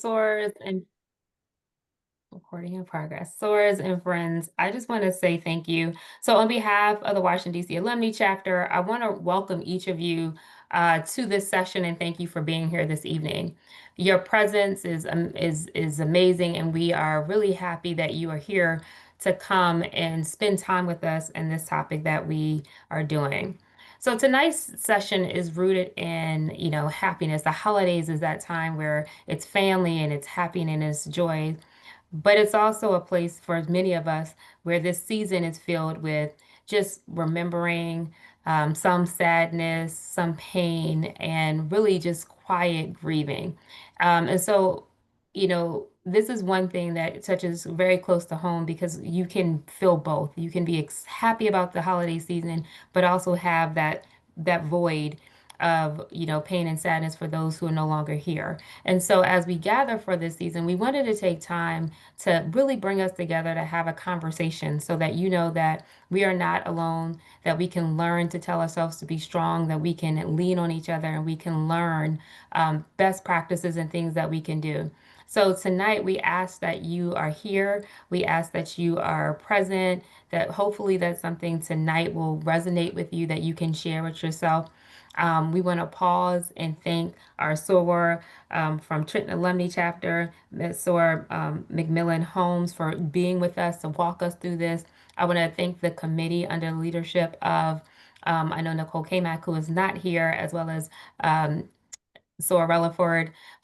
Sorors and recording in progress. Sorors and friends, I just want to say thank you. So, on behalf of the Washington, D.C. Alumni Chapter, I want to welcome each of you to this session and thank you for being here this evening. Your presence is amazing, and we are really happy that you are here to come and spend time with us in this topic that we are doing. So tonight's session is rooted in, happiness. The holidays is that time where it's family and it's happiness and it's joy. But it's also a place for many of us where this season is filled with just remembering some sadness, some pain, and really just quiet grieving. This is one thing that touches very close to home because you can feel both. You can be happy about the holiday season, but also have that void of, pain and sadness for those who are no longer here. And so as we gather for this season, we wanted to take time to really bring us together to have a conversation so that you know that we are not alone, that we can learn to tell ourselves to be strong, that we can lean on each other, and we can learn best practices and things that we can do. So tonight we ask that you are here. We ask that you are present, that hopefully that something tonight will resonate with you that you can share with yourself. We want to pause and thank our soror from Trenton Alumni Chapter, Ms. Soror McMillon Holmes, for being with us to walk us through this. I want to thank the committee under the leadership of, I know Nicole Kamak, who is not here, as well as Sorella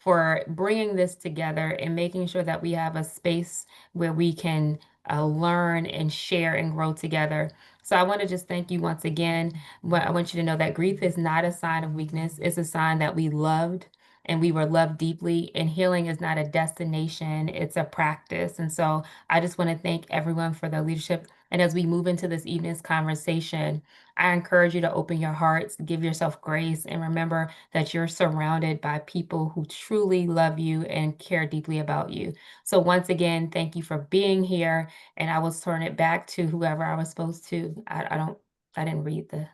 for bringing this together and making sure that we have a space where we can learn and share and grow together. So I want to just thank you once again. I want you to know that grief is not a sign of weakness. It's a sign that we loved and we were loved deeply. And healing is not a destination, it's a practice. And so I just want to thank everyone for their leadership. And as we move into this evening's conversation, I encourage you to open your hearts, give yourself grace, and remember that you're surrounded by people who truly love you and care deeply about you. So once again, thank you for being here, and I will turn it back to whoever I was supposed to. I didn't read the Don't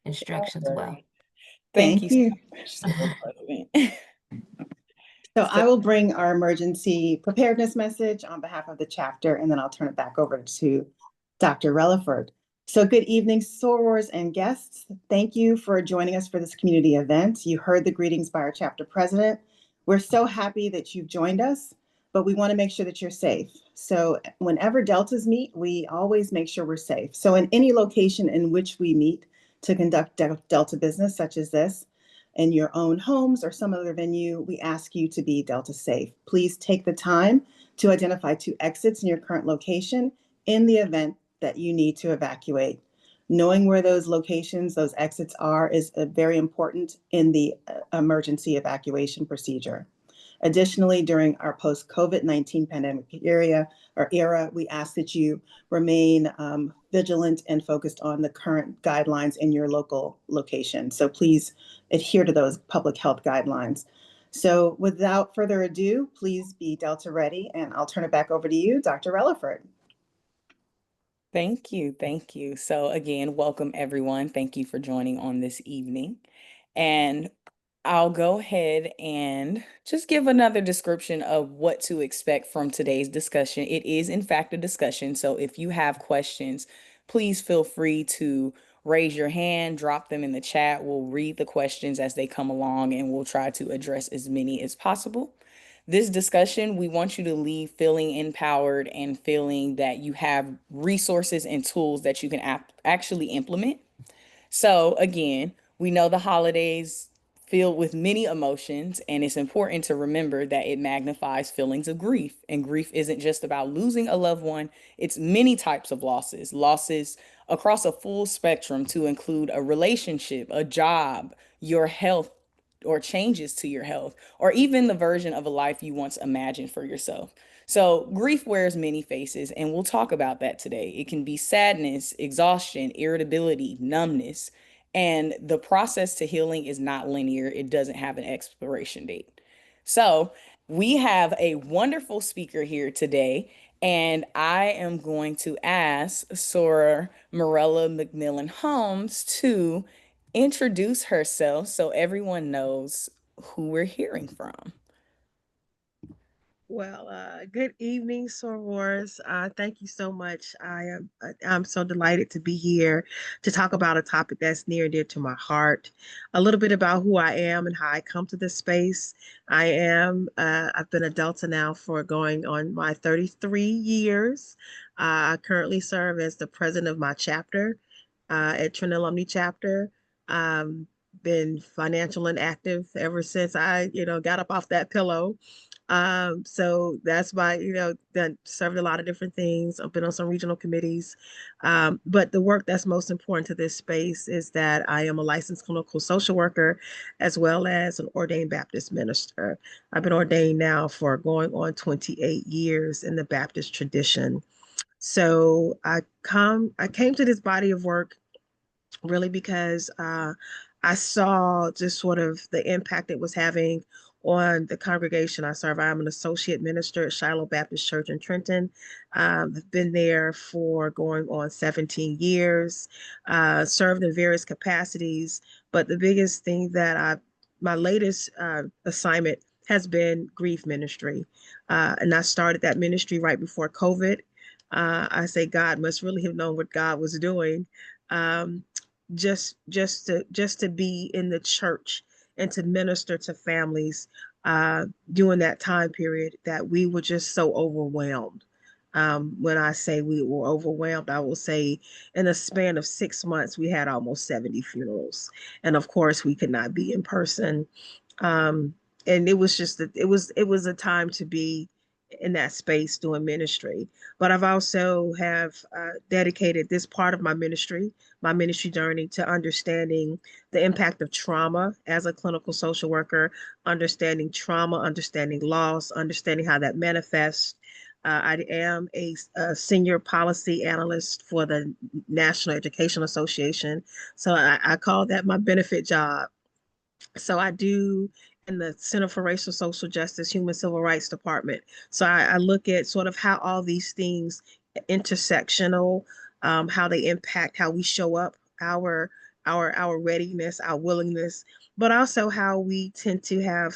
instructions well. worry. Thank you Thank so you. much, Soror President. So So, I will bring our emergency preparedness message on behalf of the chapter, and then I'll turn it back over to Dr. Relaford. So good evening, sorors and guests. Thank you for joining us for this community event. You heard the greetings by our chapter president. We're so happy that you've joined us, but we want to make sure that you're safe. So whenever deltas meet, we always make sure we're safe. So in any location in which we meet to conduct delta business such as this, in your own homes or some other venue, we ask you to be Delta safe. Please take the time to identify 2 exits in your current location in the event that you need to evacuate. Knowing where those locations, those exits are, is very important in the emergency evacuation procedure. Additionally, during our post-COVID-19 pandemic era, we ask that you remain vigilant and focused on the current guidelines in your local location. So please adhere to those public health guidelines. So without further ado, please be Delta ready, and I'll turn it back over to you, Dr. Relaford. thank you. Thank you. So, again, welcome everyone. Thank you for joining on this evening. And I'll go ahead and just give another description of what to expect from today's discussion. It is, in fact, a discussion. So if you have questions, please feel free to raise your hand, drop them in the chat. We'll read the questions as they come along and we'll try to address as many as possible. This discussion, we want you to leave feeling empowered and feeling that you have resources and tools that you can actually implement. So, again, we know the holidays filled with many emotions, and it's important to remember that it magnifies feelings of grief. And grief isn't just about losing a loved one, it's many types of losses across a full spectrum to include a relationship, a job, your health, or changes to your health, or even the version of a life you once imagined for yourself. So, grief wears many faces, and we'll talk about that today. It can be sadness, exhaustion, irritability, numbness, and the process to healing is not linear, it doesn't have an expiration date. So, we have a wonderful speaker here today, and I am going to ask Sora Marella McMillon Holmes to introduce herself so everyone knows who we're hearing from. Well, good evening, sorors. Thank you so much. I'm so delighted to be here to talk about a topic that's near and dear to my heart. A little bit about who I am and how I come to this space. I've been a Delta now for going on my 33 years. I currently serve as the president of my chapter at Trinity Alumni chapter. Um, been financial and active ever since I got up off that pillow. So that's why, done served a lot of different things. I've been on some regional committees. But the work that's most important to this space is that I am a licensed clinical social worker as well as an ordained Baptist minister. I've been ordained now for going on 28 years in the Baptist tradition. So I came to this body of work really because I saw just sort of the impact it was having on the congregation I serve. I'm an associate minister at Shiloh Baptist Church in Trenton. I've been there for going on 17 years, served in various capacities. But the biggest thing my latest assignment has been grief ministry. And I started that ministry right before COVID. I say God must really have known what God was doing. Um, just to be in the church and to minister to families during that time period that we were just so overwhelmed. When I say we were overwhelmed, I will say in a span of 6 months, we had almost 70 funerals. And of course, we could not be in person. Um, and it was just, it was a time to be in that space doing ministry. But I've also have dedicated this part of my ministry journey to understanding the impact of trauma as a clinical social worker, understanding trauma, understanding loss, understanding how that manifests. I am a senior policy analyst for the National Education Association. So I call that my benefit job. So I do in the Center for Racial Social Justice, Human Civil Rights Department. So I look at sort of how all these things intersectional, how they impact how we show up, our readiness, our willingness, but also how we tend to have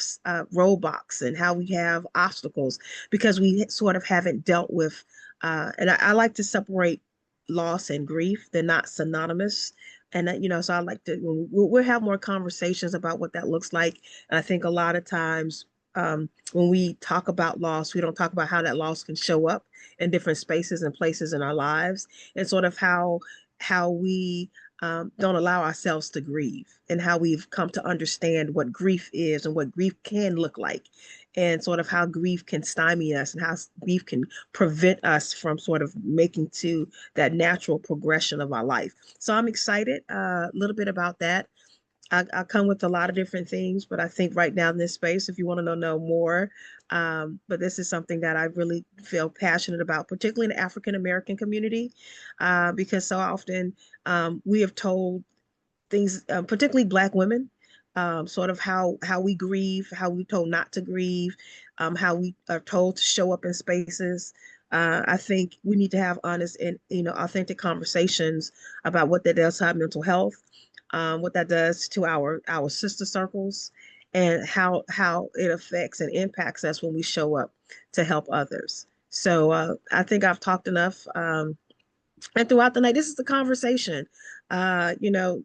roadblocks and how we have obstacles because we sort of haven't dealt with. And I like to separate loss and grief; they're not synonymous. And so I like to we'll have more conversations about what that looks like. And I think a lot of times when we talk about loss, we don't talk about how that loss can show up in different spaces and places in our lives, and sort of how we don't allow ourselves to grieve, and how we've come to understand what grief is and what grief can look like, and sort of how grief can stymie us and how grief can prevent us from sort of making to that natural progression of our life. So I'm excited a little bit about that. I come with a lot of different things, but I think right now in this space, if you want to know more, but this is something that I really feel passionate about, particularly in the African American community, because so often we have told things, particularly Black women, sort of how we grieve, how we told not to grieve, how we are told to show up in spaces. I think we need to have honest and authentic conversations about what that does to our mental health, what that does to our sister circles, and how it affects and impacts us when we show up to help others. So I think I've talked enough. And throughout the night, this is the conversation. Uh, you know,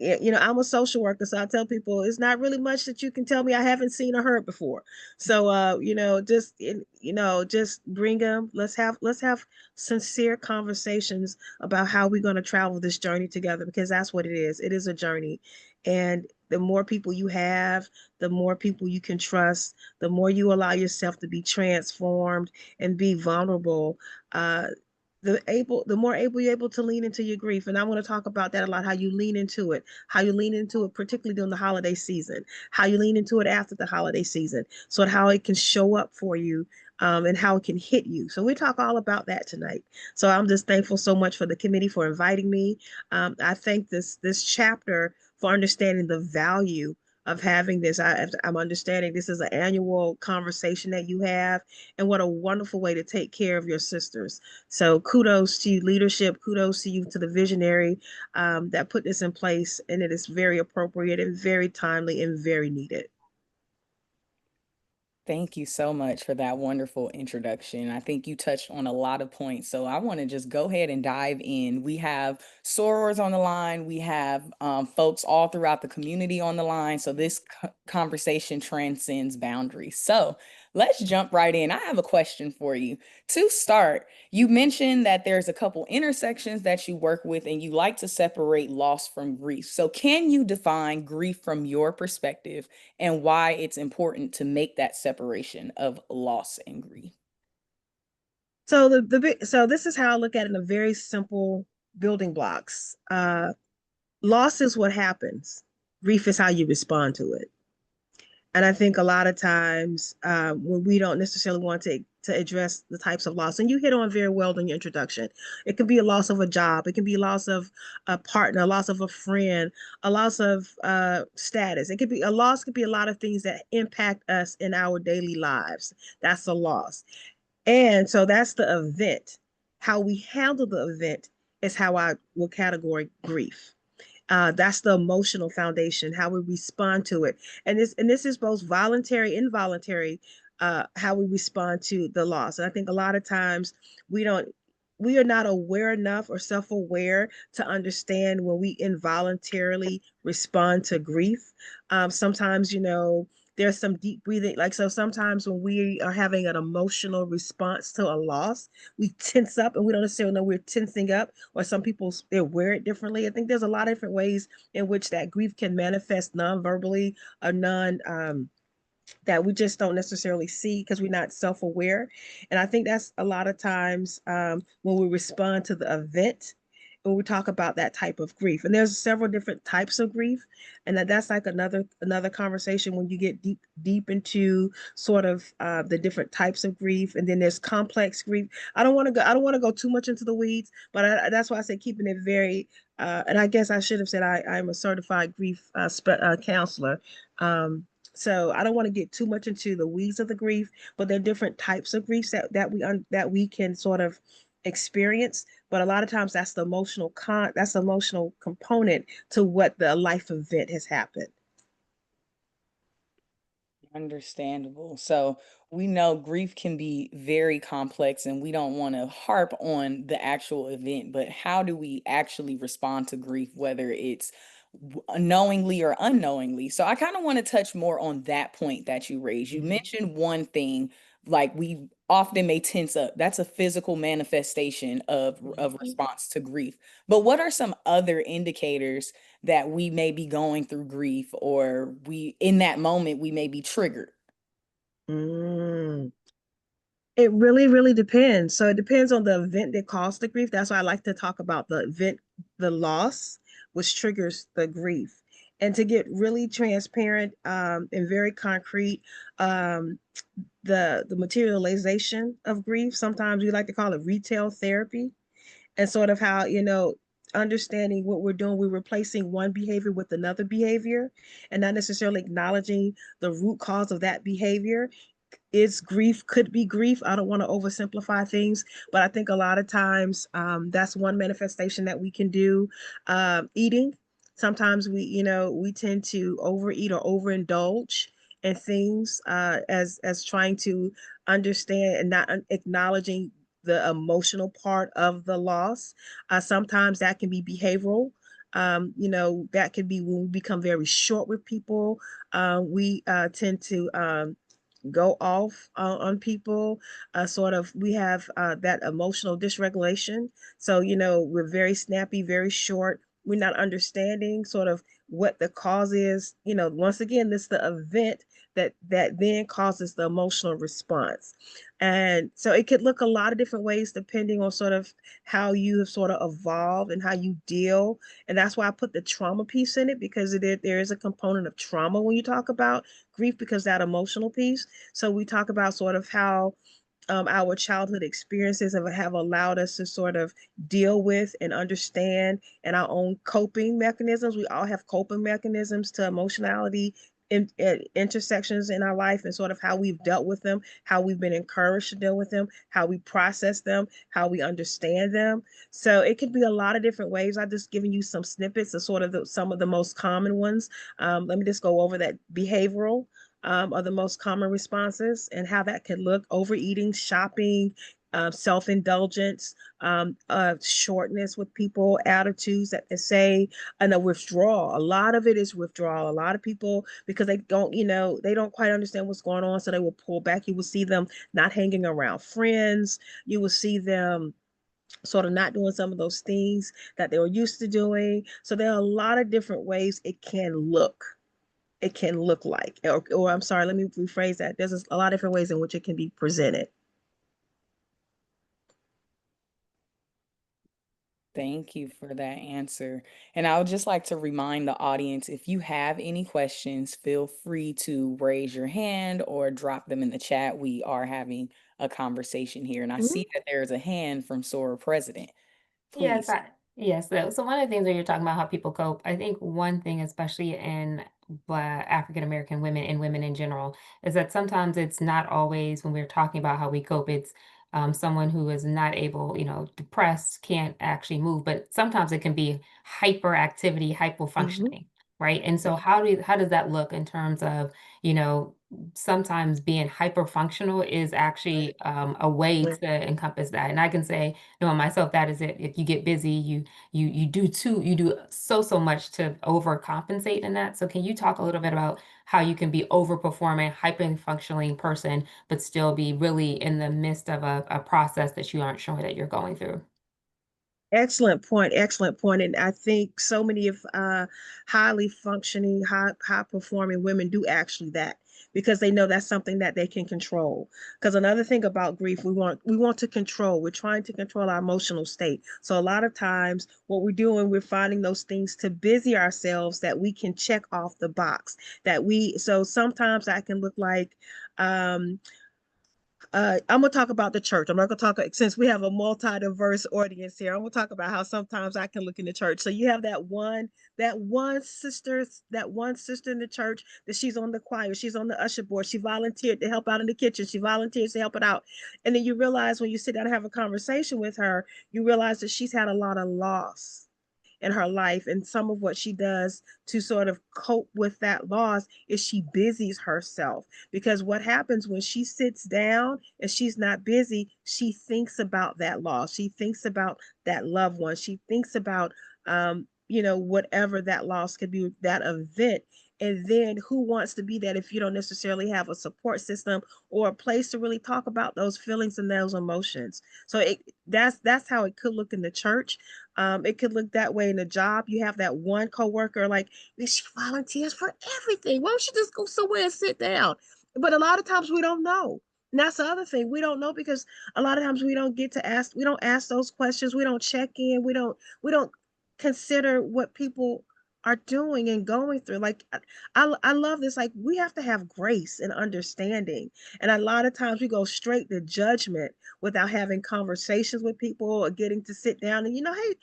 I'm a social worker, so I tell people it's not really much that you can tell me I haven't seen or heard before. So, just bring them. Let's have sincere conversations about how we're going to travel this journey together, because that's what it is. It is a journey, and the more people you have, the more people you can trust, the more you allow yourself to be transformed and be vulnerable. Uh, the more able you're able to lean into your grief. And I want to talk about that a lot, how you lean into it, particularly during the holiday season, how you lean into it after the holiday season, so how it can show up for you, and how it can hit you. So we talk all about that tonight. So I'm just thankful so much for the committee for inviting me. I thank this chapter for understanding the value of having this. I'm understanding this is an annual conversation that you have, and what a wonderful way to take care of your sisters. So kudos to you, leadership. Kudos to you, to the visionary that put this in place, and it is very appropriate and very timely and very needed. Thank you so much for that wonderful introduction. I think you touched on a lot of points. So I want to just go ahead and dive in. We have sorors on the line. We have folks all throughout the community on the line. So this conversation transcends boundaries. So let's jump right in. I have a question for you. To start, you mentioned that there's a couple intersections that you work with and you like to separate loss from grief. So can you define grief from your perspective and why it's important to make that separation of loss and grief? So so this is how I look at it in a very simple building blocks. Loss is what happens. Grief is how you respond to it. And I think a lot of times when we don't necessarily want to address the types of loss, and you hit on very well in your introduction, it can be a loss of a job, it can be a loss of a partner, a loss of a friend, a loss of status. It could be a loss, could be a lot of things that impact us in our daily lives. That's a loss. And so that's the event. How we handle the event is how I will categorize grief. That's the emotional foundation, how we respond to it. And this is both voluntary, involuntary, how we respond to the loss. And I think a lot of times we don't we are not aware enough or self-aware to understand when we involuntarily respond to grief. Sometimes, there's some deep breathing. Like, so sometimes when we are having an emotional response to a loss, we tense up and we don't necessarily know we're tensing up, or some people they wear it differently. I think there's a lot of different ways in which that grief can manifest non-verbally or non that we just don't necessarily see because we're not self-aware. And I think that's a lot of times when we respond to the event, when we talk about that type of grief. And there's several different types of grief, and that's like another conversation when you get deep into sort of the different types of grief. And then there's complex grief. I don't want to go too much into the weeds, but that's why I say keeping it very and I guess I should have said I'm a certified grief counselor. So I don't want to get too much into the weeds of the grief, but there are different types of griefs that we can sort of experience. But a lot of times that's the emotional component to what the life event has happened. Understandable. So we know grief can be very complex and we don't want to harp on the actual event, but how do we actually respond to grief, whether it's knowingly or unknowingly? So I kind of want to touch more on that point that you raised. You mentioned one thing, like we often may tense up. That's a physical manifestation of response to grief. But what are some other indicators that we may be going through grief, or we in that moment we may be triggered? Mm. It really, really depends. So it depends on the event that caused the grief. That's why I like to talk about the event, the loss, which triggers the grief. And to get really transparent and very concrete, um, the materialization of grief, sometimes we like to call it retail therapy, and sort of how, understanding what we're doing, we're replacing one behavior with another behavior and not necessarily acknowledging the root cause of that behavior. Is grief, could be grief. I don't want to oversimplify things, but I think a lot of times that's one manifestation that we can do. Eating. Sometimes we tend to overeat or overindulge in things as trying to understand and not acknowledging the emotional part of the loss. Sometimes that can be behavioral. That could be when we become very short with people. We tend to go off on people. Sort of, we have that emotional dysregulation. So, we're very snappy, very short. We're not understanding sort of what the cause is. Once again, this is the event that then causes the emotional response. And so it could look a lot of different ways depending on sort of how you have sort of evolved and how you deal. And that's why I put the trauma piece in it, because there is a component of trauma when you talk about grief, because that emotional piece. So we talk about sort of how our childhood experiences have allowed us to sort of deal with and understand, and our own coping mechanisms. We all have coping mechanisms to emotionality intersections in our life, and sort of how we've dealt with them, how we've been encouraged to deal with them, how we process them, how we understand them. So it could be a lot of different ways. I've just given you some snippets of sort of some of the most common ones. Let me just go over that. Behavioral. are the most common responses, and how that could look: overeating, shopping, self-indulgence, shortness with people, attitudes that they say, and a withdrawal. A lot of it is withdrawal. A lot of people, because they don't, they don't quite understand what's going on, so they will pull back. You will see them not hanging around friends. You will see them sort of not doing some of those things that they were used to doing. So there are a lot of different ways it can look. It can look like, or I'm sorry, let me rephrase that. There's a lot of different ways in which it can be presented. Thank you for that answer. And I would just like to remind the audience, if you have any questions, feel free to raise your hand or drop them in the chat. We are having a conversation here. And I Mhm. see that there's a hand from SORA President. Yes, Please. yes. So one of the things that you're talking about how people cope, I think one thing, especially in Black African American women and women in general, is that sometimes it's not always when we're talking about how we cope, it's someone who is not able, depressed, can't actually move, but sometimes it can be hyperactivity, Mhm. hypofunctioning, right? And so how does that look in terms of, you know, sometimes being hyperfunctional is actually a way Right. to encompass that. And I can say, knowing myself, that is it. If you get busy, you do so much to overcompensate in that. So can you talk a little bit about how you can be overperforming, hyper functioning person, but still be really in the midst of a process that you aren't sure that you're going through? Excellent point. Excellent point. And I think so many of highly functioning, high performing women do actually that, because they know that's something that they can control. Because another thing about grief, we want to control. We're trying to control our emotional state. So a lot of times, what we're doing, we're finding those things to busy ourselves that we can check off the box. So sometimes that can look like. Um, I'm gonna talk about the church. I'm not gonna talk, since we have a multi-diverse audience here. I'm gonna talk about how sometimes I can look in the church. So you have that one sister in the church that she's on the choir, she's on the usher board, she volunteered to help out in the kitchen, she volunteers to help it out, and then you realize when you sit down and have a conversation with her, you realize that she's had a lot of loss in her life. And some of what she does to sort of cope with that loss is she busies herself. Because what happens when she sits down and she's not busy, she thinks about that loss. She thinks about that loved one. She thinks about, whatever that loss could be, that event. And then who wants to be that if you don't necessarily have a support system or a place to really talk about those feelings and those emotions? So that's how it could look in the church. It could look that way in a job. You have that one coworker, like, "Man, she volunteers for everything. Why don't she just go somewhere and sit down?" But a lot of times we don't know. And that's the other thing. We don't know because a lot of times we don't ask those questions. We don't check in. We don't consider what people are doing and going through. Like I love this. Like, we have to have grace and understanding. And a lot of times we go straight to judgment without having conversations with people or getting to sit down and, hey,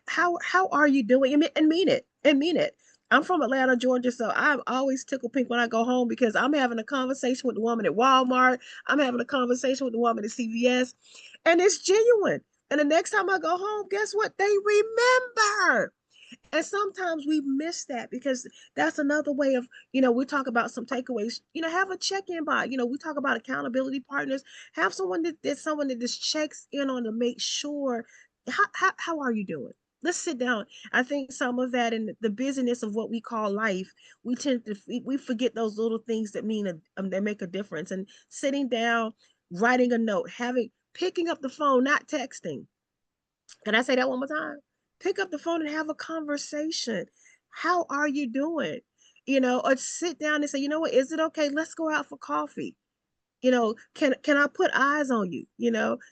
how are you doing? And mean it. I'm from Atlanta, Georgia, so I'm always tickle pink when I go home because I'm having a conversation with the woman at Walmart. I'm having a conversation with the woman at CVS, and it's genuine. And the next time I go home, guess what? They remember. And sometimes we miss that because that's another way of, we talk about some takeaways, have a check-in by, we talk about accountability partners, have someone that just checks in on to make sure, how are you doing? Let's sit down. I think some of that in the busyness of what we call life, we forget those little things that that make a difference. And sitting down, writing a note, picking up the phone, not texting. Can I say that one more time? Pick up the phone and have a conversation. How are you doing? Or sit down and say, you know what, is it okay? Let's go out for coffee. Can I put eyes on you?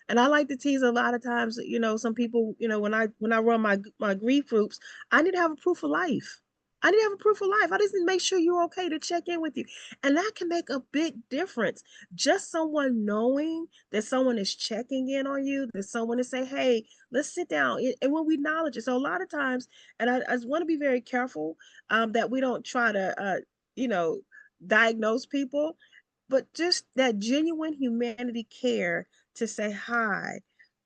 And I like to tease a lot of times, some people, when I run my grief groups, I need to have a proof of life. I need to have a proof of life. I just need to make sure you're okay to check in with you. And that can make a big difference. Just someone knowing that someone is checking in on you, that someone to say, hey, let's sit down. And when we acknowledge it. So a lot of times, and I just want to be very careful that we don't try to, you know, diagnose people, but just that genuine humanity care to say hi,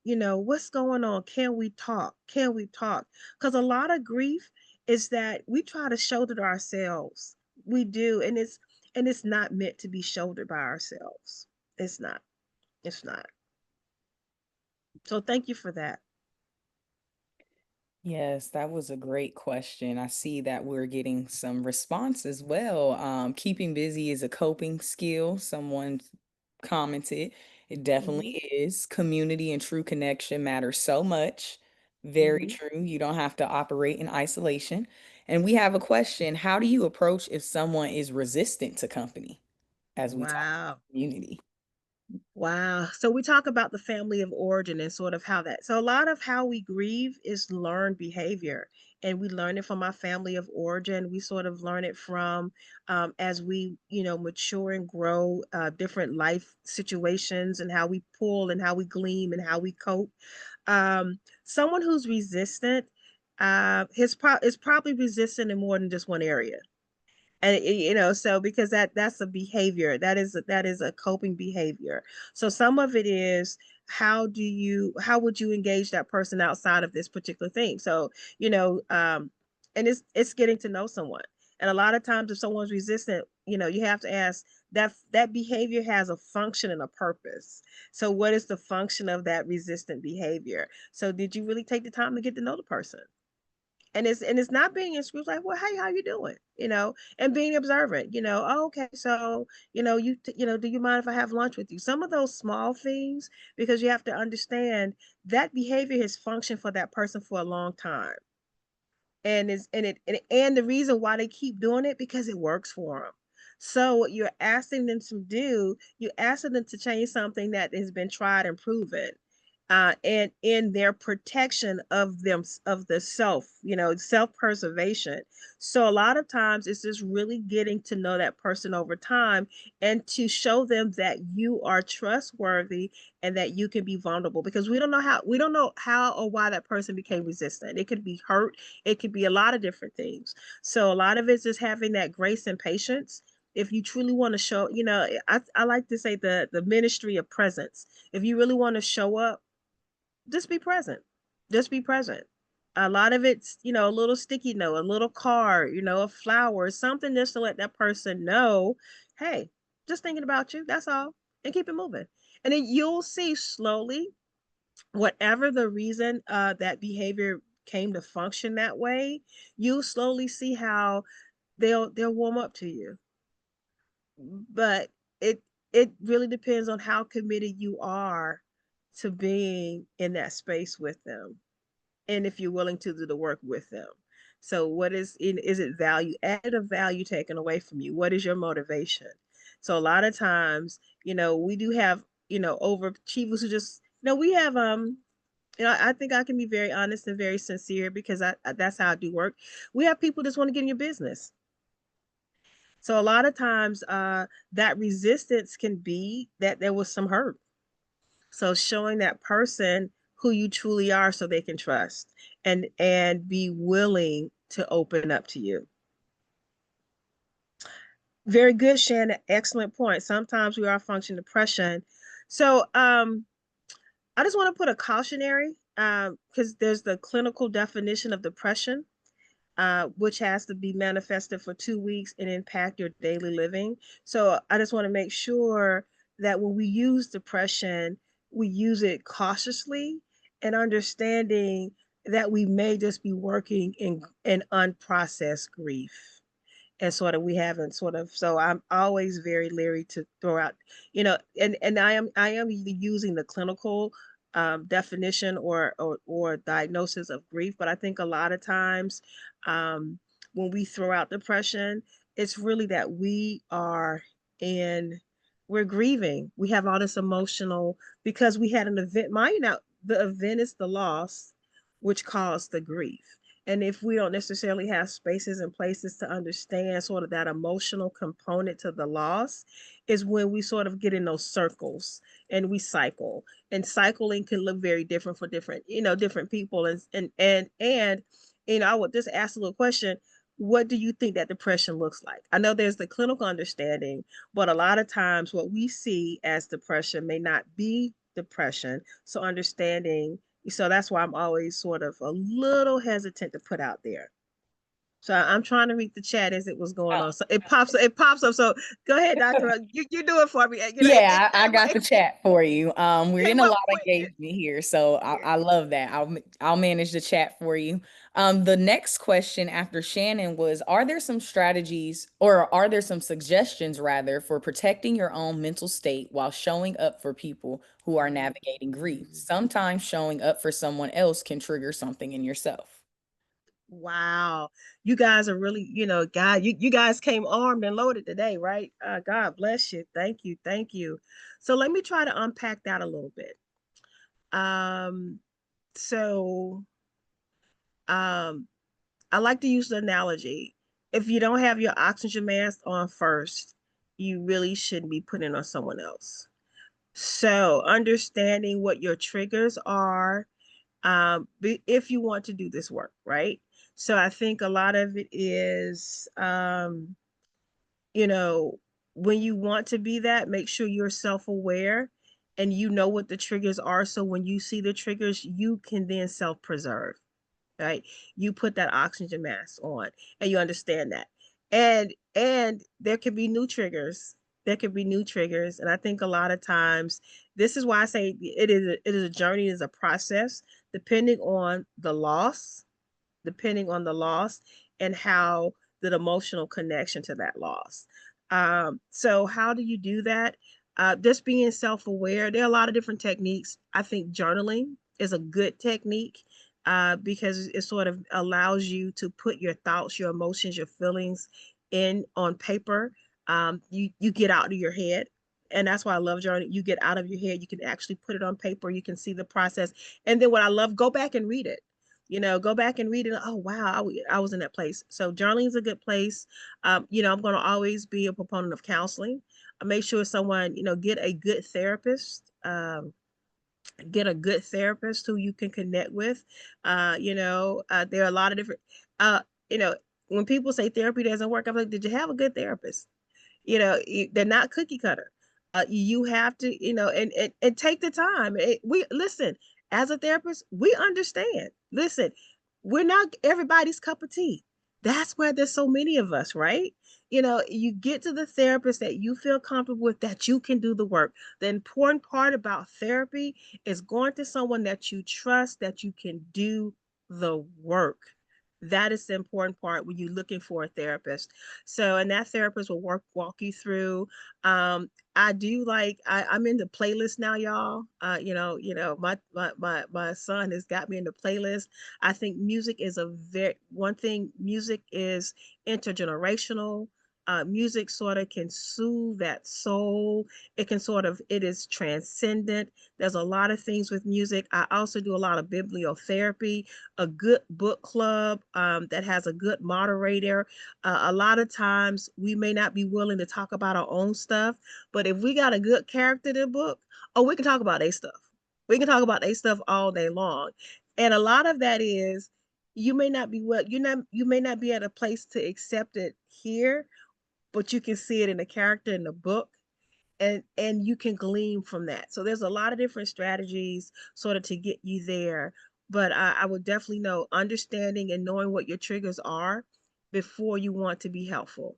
what's going on, can we talk, because a lot of grief is that we try to shoulder it ourselves. We do, and And it's not meant to be shouldered by ourselves. It's not. It's not. So thank you for that. Yes, that was a great question. I see that we're getting some response as well. Keeping busy is a coping skill. Someone commented. It definitely Hmm. is. Community and true connection matter so much. Very Hmm. true. You don't have to operate in isolation. And we have a question. How do you approach if someone is resistant to company as we talk Wow. community? Wow. So we talk about the family of origin and sort of how that. So a lot of how we grieve is learned behavior. And we learn it from our family of origin. We sort of learn it from as we, mature and grow, different life situations and how we pull and how we gleam and how we cope. Someone who's resistant, is probably resistant in more than just one area. And so because that's a behavior, that is a coping behavior. So some of it is, how would you engage that person outside of this particular thing? So and it's getting to know someone. And a lot of times if someone's resistant, you have to ask, that behavior has a function and a purpose. So what is the function of that resistant behavior? So did you really take the time to get to know the person? And it's not being in school like, well, hey, how you doing, and being observant, oh, okay, so do you mind if I have lunch with you? Some of those small things, because you have to understand that behavior has functioned for that person for a long time, and the reason why they keep doing it, because it works for them. So what you're asking them to do, you're asking them to change something that has been tried and proven, and in their protection of them, of the self, self-preservation. So a lot of times it's just really getting to know that person over time, and to show them that you are trustworthy and that you can be vulnerable, because we don't know how or why that person became resistant. It could be hurt, it could be a lot of different things. So a lot of it's just having that grace and patience. If you truly want to show, I like to say the ministry of presence. If you really want to show up, just be present. Just be present. A lot of it's, a little sticky note, a little card, a flower, something just to let that person know, hey, just thinking about you. That's all. And keep it moving. And then you'll see slowly, whatever the reason that behavior came to function that way, you'll slowly see how they'll warm up to you. But it really depends on how committed you are to being in that space with them, and if you're willing to do the work with them. So what is it value added or value taken away from you? What is your motivation? So a lot of times, we do have, overachievers who just, we have I think I can be very honest and very sincere, because that's how I do work. We have people just want to get in your business. So a lot of times, that resistance can be that there was some hurt. So showing that person who you truly are, so they can trust and be willing to open up to you. Very good, Shannon. Excellent point. Sometimes we are functioning depression. So I just want to put a cautionary, because there's the clinical definition of depression, which has to be manifested for 2 weeks and impact your daily living. So I just want to make sure that when we use depression, we use it cautiously, and understanding that we may just be working in unprocessed grief. And sort of we haven't sort of, so I'm always very leery to throw out, and I am using the clinical definition or diagnosis of grief. But I think a lot of times, um, when we throw out depression, it's really that in we're grieving. We have all this emotional, because we had an event. Mind you, now the event is the loss, which caused the grief. And if we don't necessarily have spaces and places to understand sort of that emotional component to the loss, is when we sort of get in those circles and we cycle. And cycling can look very different for different people. And I would just ask a little question. What do you think that depression looks like? I know there's the clinical understanding, but a lot of times what we see as depression may not be depression. So understanding, so that's why I'm always sort of a little hesitant to put out there. So I'm trying to read the chat as it was going on. So it pops up. So go ahead, Dr. You do it for me. You know, Yeah, I came got up, the chat for you. We're getting came a up lot of quick. engagement here, so I love that. I'll manage the chat for you. The next question after Shannon was, are there some strategies or are there some suggestions rather for protecting your own mental state while showing up for people who are navigating grief? Sometimes showing up for someone else can trigger something in yourself. Wow. You guys are really, God, you guys came armed and loaded today, right? God bless you. Thank you. Thank you. So let me try to unpack that a little bit. Um, so um, I like to use the analogy. If you don't have your oxygen mask on first, you really shouldn't be putting it on someone else. So understanding what your triggers are, if you want to do this work, right? So I think a lot of it is, you know, when you want to be that, make sure you're self-aware and you know what the triggers are. So when you see the triggers, you can then self-preserve, right? You put that oxygen mask on and you understand that. And there could be new triggers. There could be new triggers. And I think a lot of times, this is why I say it is a journey, it is a process, depending on the loss, depending on the loss and how the emotional connection to that loss. So how do you do that? Just being self-aware. There are a lot of different techniques. I think journaling is a good technique, because it sort of allows you to put your thoughts, your emotions, your feelings in on paper. You get out of your head. And that's why I love journaling. You get out of your head. You can actually put it on paper. You can see the process. And then what I love, go back and read it. Go back and read it. Oh, wow, I was in that place. So journaling is a good place. I'm going to always be a proponent of counseling. Make sure someone, get a good therapist. Get a good therapist who you can connect with. There are a lot of different, uh, you know, when people say therapy doesn't work, I'm like, did you have a good therapist? They're not cookie cutter. You have to, and take the time. We listen, as a therapist, we understand. Listen, we're not everybody's cup of tea. That's where there's so many of us, right? You get to the therapist that you feel comfortable with, that you can do the work. The important part about therapy is going to someone that you trust, that you can do the work. That is the important part when you're looking for a therapist. So, and that therapist will walk you through. I do I'm in the playlist now, y'all. My son has got me in the playlist. I think music is one thing. Music is intergenerational. Music sort of can soothe that soul. It is transcendent. There's a lot of things with music. I also do a lot of bibliotherapy, a good book club, that has a good moderator. A lot of times we may not be willing to talk about our own stuff, but if we got a good character in the book, oh, we can talk about their stuff. We can talk about their stuff all day long. And a lot of that is, you may not be you may not be at a place to accept it here, but you can see it in the character in the book, and you can glean from that. So there's a lot of different strategies sort of to get you there. But I would definitely know understanding and knowing what your triggers are before you want to be helpful.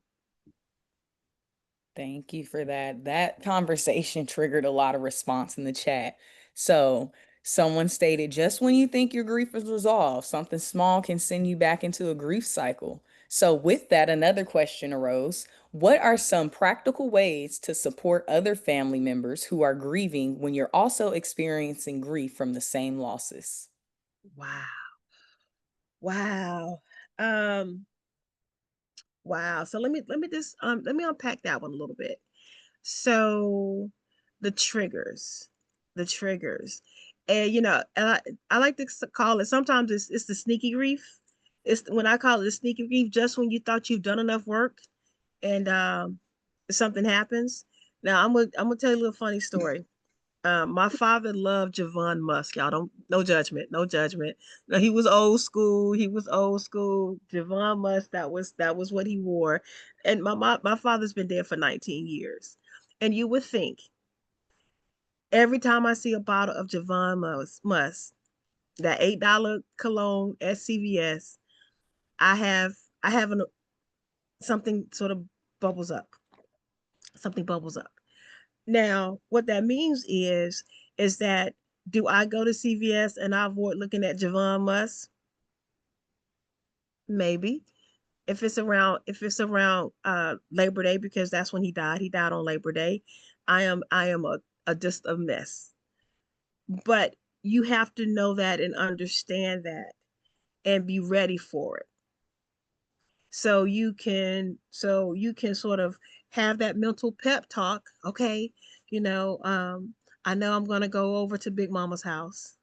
Thank you for that. That conversation triggered a lot of response in the chat. So, someone stated, just when you think your grief is resolved, something small can send you back into a grief cycle. So, with that, another question arose. What are some practical ways to support other family members who are grieving when you're also experiencing grief from the same losses? Wow. Wow. Um, wow. So let me unpack that one a little bit. So the triggers, the triggers. And I like to call it, sometimes it's the sneaky grief. It's when I call it the sneaky grief, just when you thought you've done enough work and something happens. Now I'm gonna tell you a little funny story. My father loved Javon Musk. Y'all don't, no judgment, no judgment. No, he was old school. He was old school. Javon Musk, that was what he wore. And my father's been dead for 19 years. And you would think every time I see a bottle of Javon Musk, that $8 cologne at CVS, I have I have something sort of bubbles up. Something bubbles up. Now, what that means is that, do I go to CVS and I avoid looking at Javon Musk? Maybe. If it's around Labor Day, because that's when he died. He died on Labor Day. I am a just a mess. But you have to know that and understand that and be ready for it. So you can sort of have that mental pep talk. Okay, you know, I know I'm gonna go over to Big Mama's house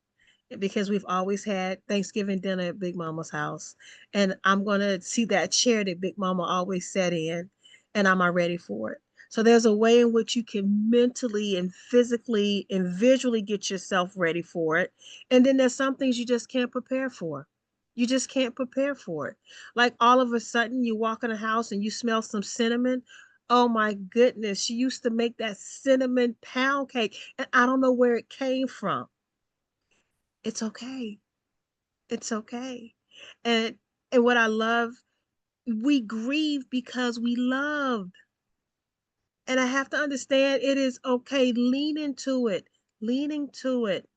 because we've always had Thanksgiving dinner at Big Mama's house. And I'm going to see that chair that Big Mama always sat in, and am I ready for it? So there's a way in which you can mentally and physically and visually get yourself ready for it. And then there's some things you just can't prepare for. You just can't prepare for it. Like all of a sudden you walk in a house and you smell some cinnamon. Oh my goodness, she used to make that cinnamon pound cake, and I don't know where it came from. It's okay. It's okay. And and what I love, we grieve because we loved. And I have to understand it is okay. Lean into it. Lean into it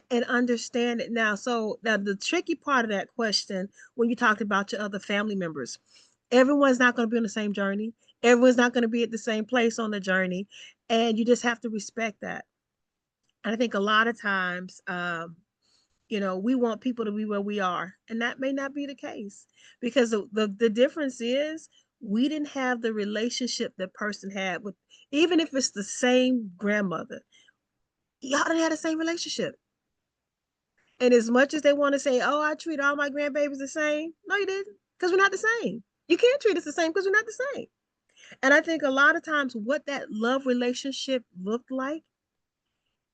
and understand it now. So now the tricky part of that question, when you talked about your other family members, everyone's not going to be on the same journey. Everyone's not going to be at the same place on the journey. And you just have to respect that. And I think a lot of times, we want people to be where we are, and that may not be the case, because the difference is we didn't have the relationship that person had with, even if it's the same grandmother, y'all didn't have the same relationship. And as much as they want to say, oh, I treat all my grandbabies the same, no, you didn't, because we're not the same. You can't treat us the same because we're not the same. And I think a lot of times what that love relationship looked like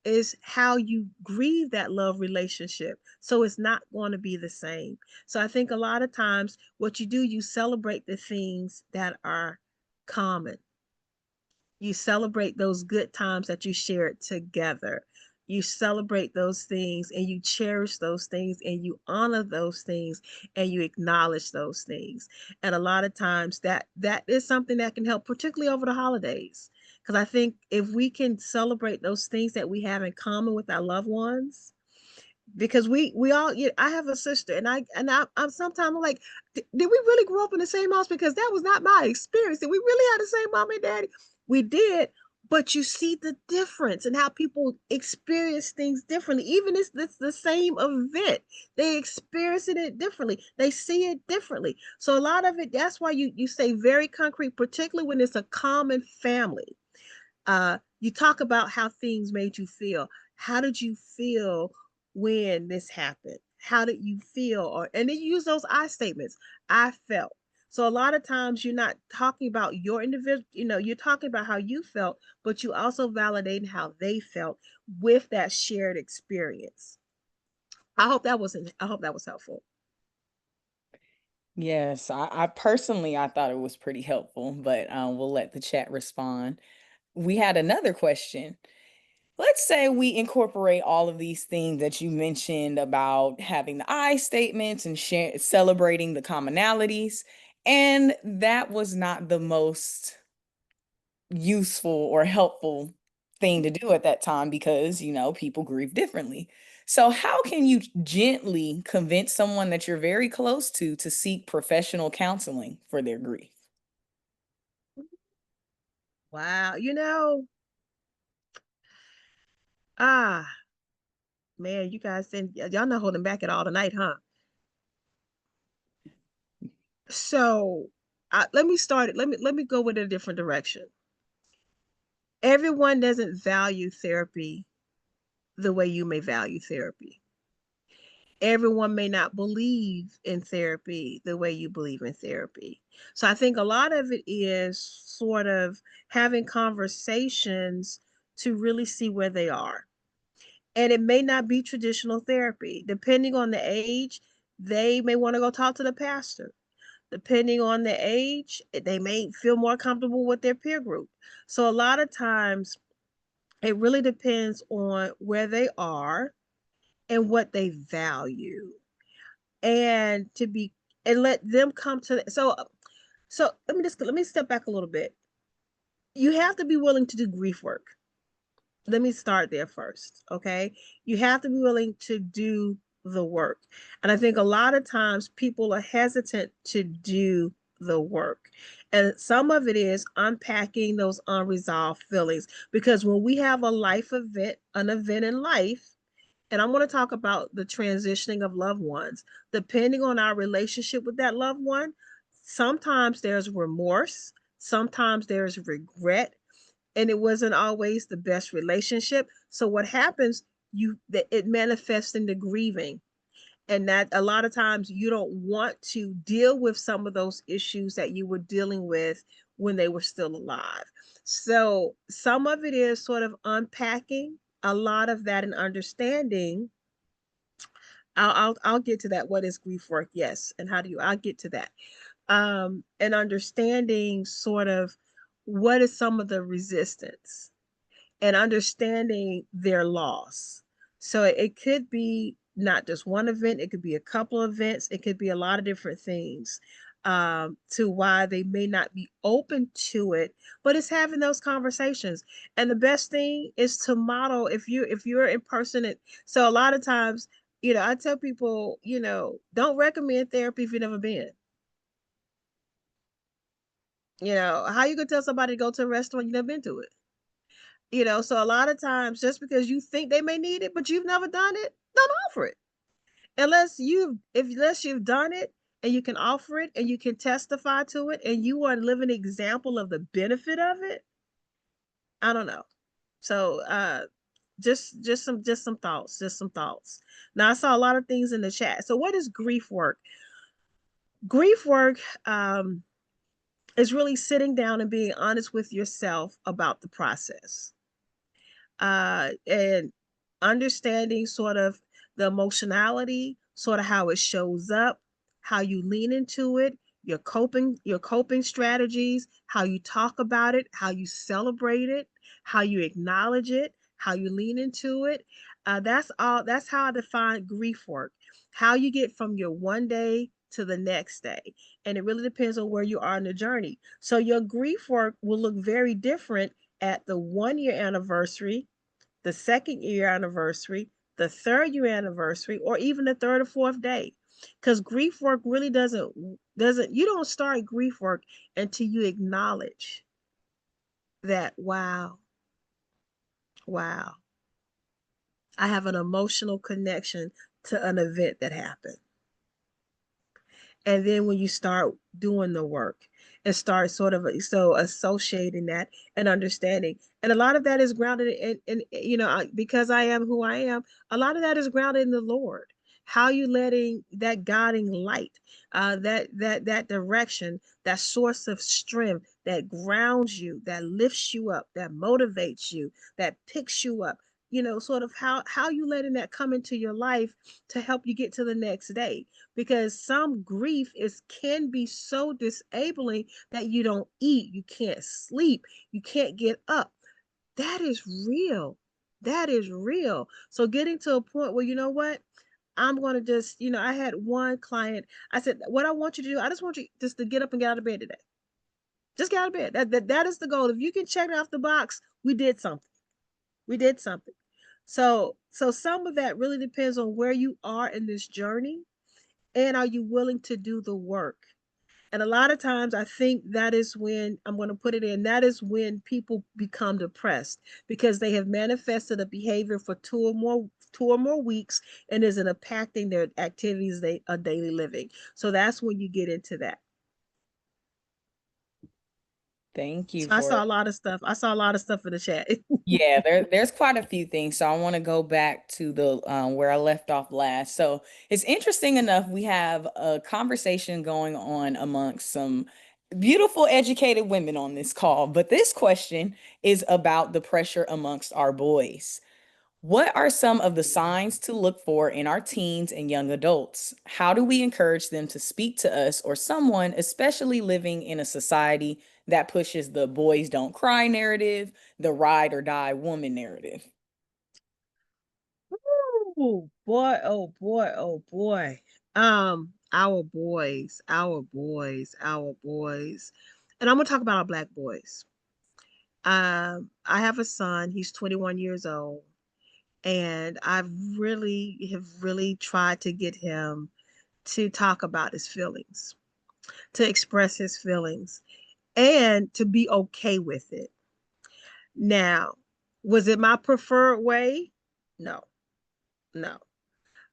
is how you grieve that love relationship. So it's not going to be the same. So I think a lot of times what you do, you celebrate the things that are common. You celebrate those good times that you shared together. You celebrate those things and you cherish those things and you honor those things and you acknowledge those things. And a lot of times that is something that can help, particularly over the holidays. Because I think if we can celebrate those things that we have in common with our loved ones, because we all, I have a sister, I'm sometimes like, did we really grow up in the same house? Because that was not my experience. Did we really have the same mom and daddy? We did. But you see the difference in how people experience things differently. Even if it's the same event, they experience it differently. They see it differently. So a lot of it, that's why you say very concrete, particularly when it's a common family. You talk about how things made you feel. How did you feel when this happened? How did you feel? And then you use those I statements. I felt. So a lot of times you're not talking about your individual, you're talking about how you felt, but you also validating how they felt with that shared experience. I hope that was helpful. Yes, I personally I thought it was pretty helpful, but we'll let the chat respond. We had another question. Let's say we incorporate all of these things that you mentioned about having the I statements and celebrating the commonalities, and that was not the most useful or helpful thing to do at that time because, people grieve differently. So, how can you gently convince someone that you're very close to seek professional counseling for their grief? Wow. Ah, man, you guys, y'all not holding back at all tonight, huh? So let me start it. Let me go with a different direction. Everyone doesn't value therapy the way you may value therapy. Everyone may not believe in therapy the way you believe in therapy. So I think a lot of it is sort of having conversations to really see where they are. And it may not be traditional therapy. Depending on the age, they may want to go talk to the pastor. Depending on the age, they may feel more comfortable with their peer group. So a lot of times it really depends on where they are and what they value. And to be and let them come to so let me step back a little bit. You have to be willing to do grief work. Let me start there first, okay? You have to be willing to do the work. And I think a lot of times people are hesitant to do the work. And some of it is unpacking those unresolved feelings. Because when we have a life event, an event in life, and I'm going to talk about the transitioning of loved ones, depending on our relationship with that loved one, sometimes there's remorse, sometimes there's regret, and it wasn't always the best relationship. So what happens, it manifests into grieving. And that a lot of times you don't want to deal with some of those issues that you were dealing with when they were still alive. So some of it is sort of unpacking a lot of that and understanding. I'll get to that. What is grief work? Yes. And how do you, I'll get to that. And understanding sort of what is some of the resistance and understanding their loss. So it could be not just one event, it could be a couple of events, it could be a lot of different things, to why they may not be open to it, but it's having those conversations. And the best thing is to model if you're in person. So a lot of times, I tell people, don't recommend therapy if you've never been. How you gonna tell somebody to go to a restaurant you've never been to it? So a lot of times, just because you think they may need it but you've never done it, don't offer it unless you've done it and you can offer it and you can testify to it and you are a living example of the benefit of it. I don't know. So just some thoughts. Now I saw a lot of things in the chat. So what is grief work? Grief work is really sitting down and being honest with yourself about the process, and understanding sort of the emotionality, sort of how it shows up, how you lean into it, your coping strategies, how you talk about it, how you celebrate it, how you acknowledge it, how you lean into it. That's all. That's how I define grief work. How you get from your one day to the next day. And it really depends on where you are in the journey. So your grief work will look very different at the 1 year anniversary, the second year anniversary, the third year anniversary, or even the third or fourth day. Because grief work really doesn't you don't start grief work until you acknowledge that, wow, I have an emotional connection to an event that happened. And then when you start doing the work and start sort of so associating that and understanding, and a lot of that is grounded in because I am who I am, a lot of that is grounded in the Lord. How you letting that guiding light, that direction, that source of strength that grounds you, that lifts you up, that motivates you, that picks you up, sort of how you letting that come into your life to help you get to the next day. Because some grief can be so disabling that you don't eat, you can't sleep, you can't get up. That is real. That is real. So getting to a point where, you know what, I'm going to just, I had one client, I said, what I want you to do, I just want you just to get up and get out of bed today. Just get out of bed. That is the goal. If you can check it off the box, we did something. We did something. So some of that really depends on where you are in this journey, and are you willing to do the work. And a lot of times I think that is when I'm going to put it in, that is when people become depressed because they have manifested a behavior for two or more weeks and isn't impacting their activities, they are daily living. So that's when you get into that. Thank you So I for saw a lot of stuff. I saw a lot of stuff in the chat. Yeah, there's quite a few things. So I want to go back to the where I left off last. So it's interesting enough, we have a conversation going on amongst some beautiful, educated women on this call. But this question is about the pressure amongst our boys. What are some of the signs to look for in our teens and young adults? How do we encourage them to speak to us or someone, especially living in a society that pushes the boys don't cry narrative, the ride or die woman narrative? Oh boy, oh boy, oh boy. our boys, our boys, our boys. And I'm gonna talk about our Black boys. I have a son, he's 21 years old, and I really tried to get him to talk about his feelings, to express his feelings, and to be okay with it. Now, was it my preferred way? No, no.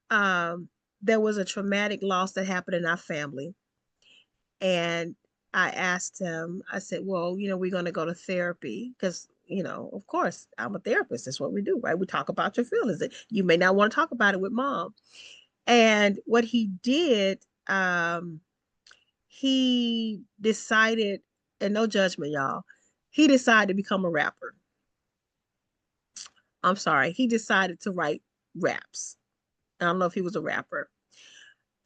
Um, there was a traumatic loss that happened in our family, and I asked him, I said, well, we're going to go to therapy because, of course, I'm a therapist. That's what we do, right? We talk about your feelings. You may not want to talk about it with mom. And what he did, he decided, and no judgment, y'all, he decided to become a rapper. I'm sorry, he decided to write raps. I don't know if he was a rapper.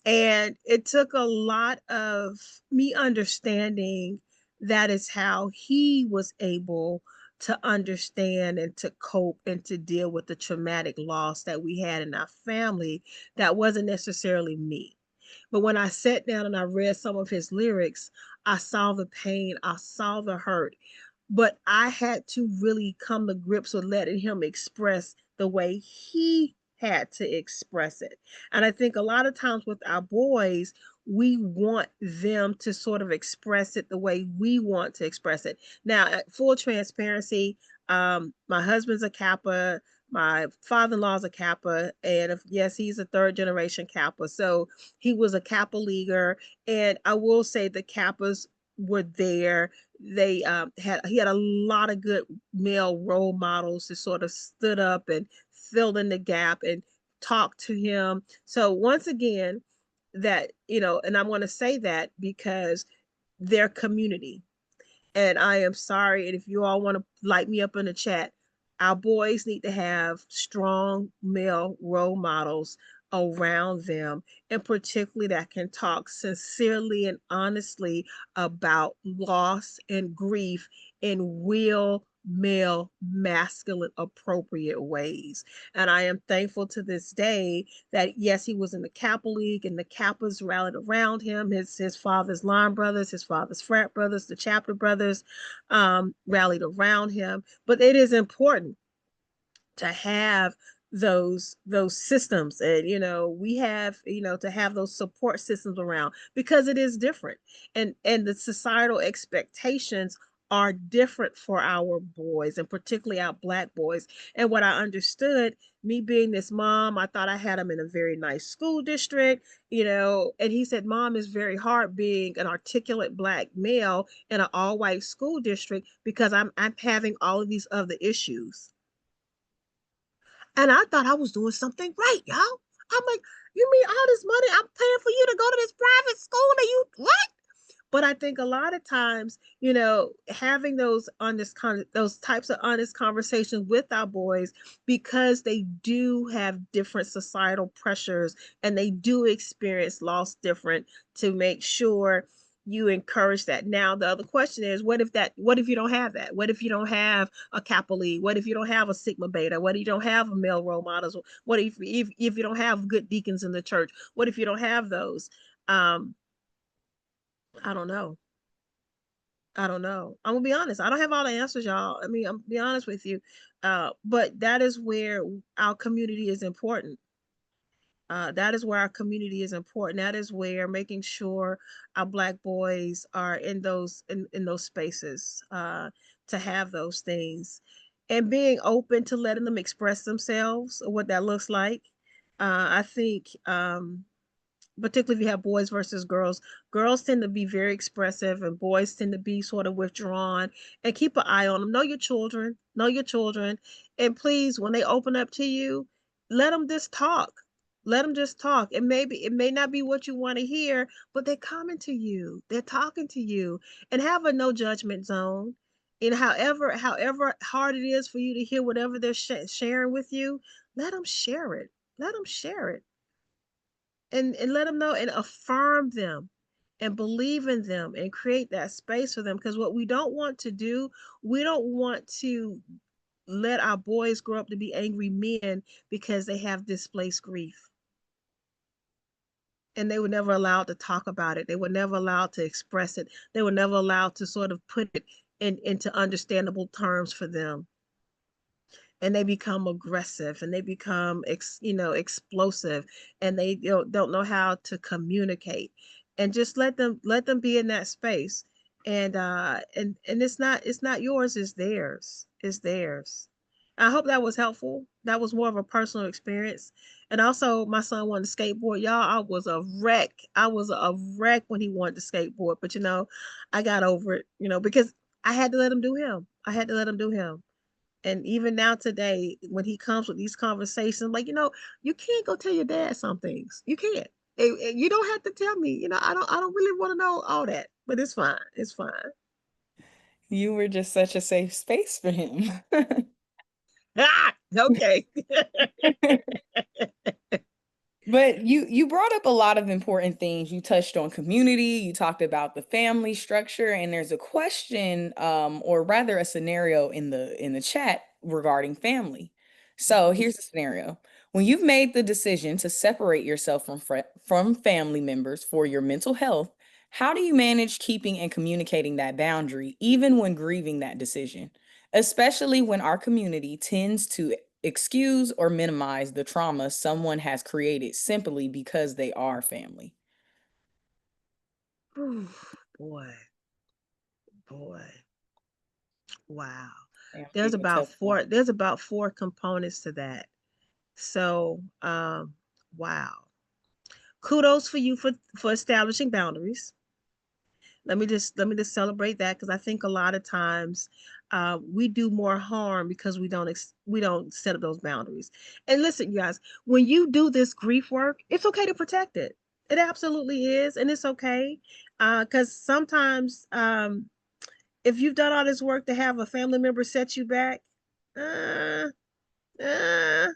And it took a lot of me understanding that is how he was able to understand and to cope and to deal with the traumatic loss that we had in our family that wasn't necessarily me. But when I sat down and I read some of his lyrics, I saw the pain, I saw the hurt, but I had to really come to grips with letting him express the way he had to express it. And I think a lot of times with our boys, we want them to sort of express it the way we want to express it. Now, full transparency, my husband's a Kappa, my father-in-law's a Kappa, and yes, he's a third generation Kappa. So he was a Kappa leaguer, and I will say the Kappas were there. They he had a lot of good male role models that sort of stood up and filled in the gap and talked to him. So once again, that and I want to say that because their community, and I am sorry, and if you all want to light me up in the chat, our boys need to have strong male role models around them, and particularly that can talk sincerely and honestly about loss and grief in real male masculine appropriate ways. And I am thankful to this day that yes, he was in the Kappa League and the Kappas rallied around him, his father's line brothers, his father's frat brothers, the chapter brothers, rallied around him. But it is important to have those systems, and we have to have those support systems around, because it is different, and the societal expectations are different for our boys, and particularly our Black boys. And what I understood, me being this mom, I thought I had him in a very nice school district, and he said, mom, is very hard being an articulate Black male in an all-white school district because I'm having all of these other issues. And I thought I was doing something right, y'all. I'm like, you mean all this money I'm paying for you to go to this private school and you what? But I think a lot of times, having those types of honest conversations with our boys, because they do have different societal pressures and they do experience loss different, to make sure you encourage that. Now, the other question is, what if you don't have that? What if you don't have a Kappa League? What if you don't have a Sigma Beta? What if you don't have a male role models? What if you don't have good deacons in the church? What if you don't have those? Um, I don't know. I don't know. I'm gonna be honest. I don't have all the answers, y'all. I mean, I'm be honest with you. But that is where our community is important. That is where our community is important. That is where making sure our Black boys are in those spaces, to have those things, and being open to letting them express themselves, what that looks like. I think particularly if you have boys versus girls, girls tend to be very expressive and boys tend to be sort of withdrawn. And keep an eye on them. Know your children, and please, when they open up to you, let them just talk. Let them just talk. And maybe it may not be what you want to hear, but they're coming to you, they're talking to you. And have a no judgment zone. And however hard it is for you to hear whatever they're sharing with you, let them share it. Let them share it, and let them know and affirm them and believe in them and create that space for them. Because what we don't want to do, we don't want to let our boys grow up to be angry men because they have displaced grief. and they were never allowed to talk about it. They were never allowed to express it. They were never allowed to sort of put it into understandable terms for them. And they become aggressive, and they become explosive, and they don't know how to communicate. And just let them be in that space. And it's not yours, it's theirs. It's theirs. I hope that was helpful. That was more of a personal experience. And also, my son wanted to skateboard. Y'all, I was a wreck. I was a wreck when he wanted to skateboard. But I got over it, because I had to let him do him. I had to let him do him. And even now today, when he comes with these conversations, like, you can't go tell your dad some things. You can't. You don't have to tell me. I don't really want to know all that. But it's fine. It's fine. You were just such a safe space for him. Ah, okay. But you brought up a lot of important things. You touched on community, you talked about the family structure, and there's a question, or rather a scenario in the chat regarding family. So here's the scenario. When you've made the decision to separate yourself from family members for your mental health, how do you manage keeping and communicating that boundary, even when grieving that decision? Especially when our community tends to excuse or minimize the trauma someone has created simply because they are family. Ooh, boy, boy. Wow. Family There's is a about tough one. four, there's about four components to that. So, wow. Kudos for you for establishing boundaries. Let me just celebrate that, because I think a lot of times we do more harm because we don't set up those boundaries. And listen, you guys, when you do this grief work, it's okay to protect it. It absolutely is, and it's okay, because sometimes if you've done all this work to have a family member set you back, uh, uh,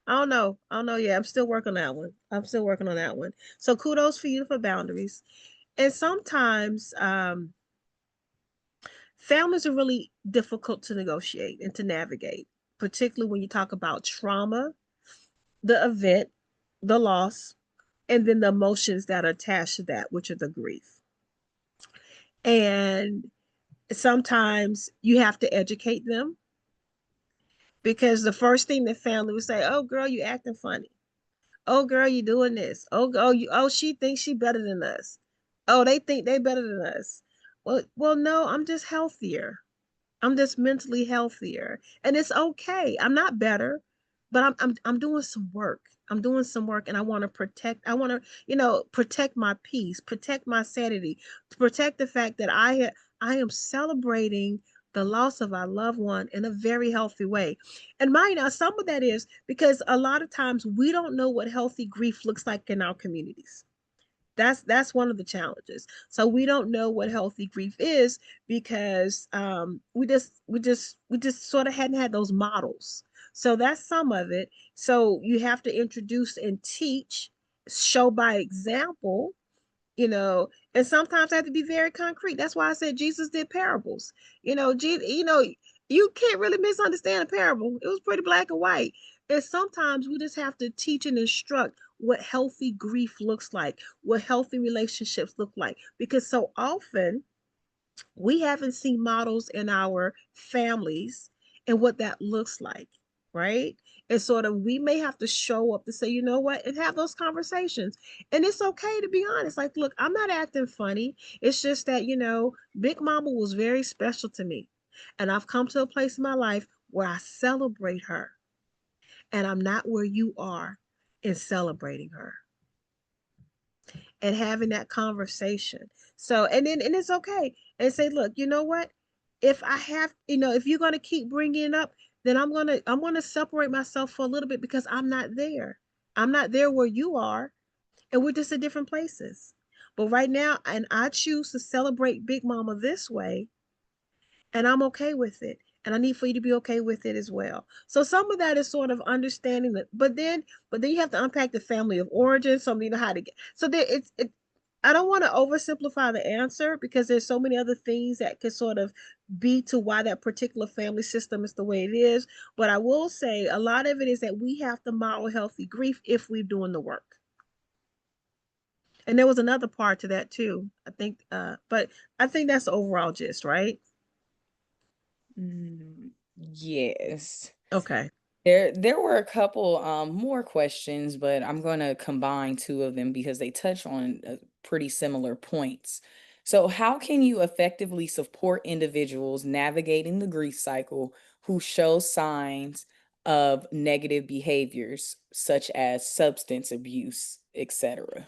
I don't know. I don't know. Yeah, I'm still working on that one. I'm still working on that one. So kudos for you for boundaries. And sometimes families are really difficult to negotiate and to navigate, particularly when you talk about trauma, the event, the loss, and then the emotions that are attached to that, which are the grief. And sometimes you have to educate them, because the first thing the family would say, "Oh, girl, you acting funny. Oh, girl, you doing this. Oh, she thinks she better than us. Oh, they think they better than us." Well, no, I'm just healthier. I'm just mentally healthier, and it's okay. I'm not better, but I'm doing some work. I'm doing some work, and I want to protect. I want to, protect my peace, protect my sanity, to protect the fact that I am celebrating the loss of our loved one in a very healthy way. And mind now, some of that is because a lot of times we don't know what healthy grief looks like in our communities. That's one of the challenges. So we don't know what healthy grief is, because we just sort of hadn't had those models. So that's some of it. So you have to introduce and teach, show by example, and sometimes I have to be very concrete. That's why I said Jesus did parables. You can't really misunderstand a parable. It was pretty black and white. And sometimes we just have to teach and instruct what healthy grief looks like, what healthy relationships look like, because so often we haven't seen models in our families and what that looks like, right? And sort of we may have to show up to say, you know what, and have those conversations. And it's okay to be honest. Like, look, I'm not acting funny. It's just that, Big Mama was very special to me. And I've come to a place in my life where I celebrate her. And I'm not where you are in celebrating her and having that conversation. So, and it's okay. And say, look, you know what? If I have, if you're going to keep bringing it up, then I'm going to separate myself for a little bit, because I'm not there. I'm not there where you are, and we're just at different places. But right now, and I choose to celebrate Big Mama this way, and I'm okay with it. And I need for you to be okay with it as well. So some of that is sort of understanding that, but then you have to unpack the family of origin. So you know how to get. So there, I don't want to oversimplify the answer, because there's so many other things that could sort of be to why that particular family system is the way it is. But I will say a lot of it is that we have to model healthy grief if we're doing the work. And there was another part to that too. I think, but I think that's the overall gist, right? Yes. Okay. There were a couple more questions, but I'm going to combine two of them because they touch on pretty similar points. So, how can you effectively support individuals navigating the grief cycle who show signs of negative behaviors such as substance abuse, etc.?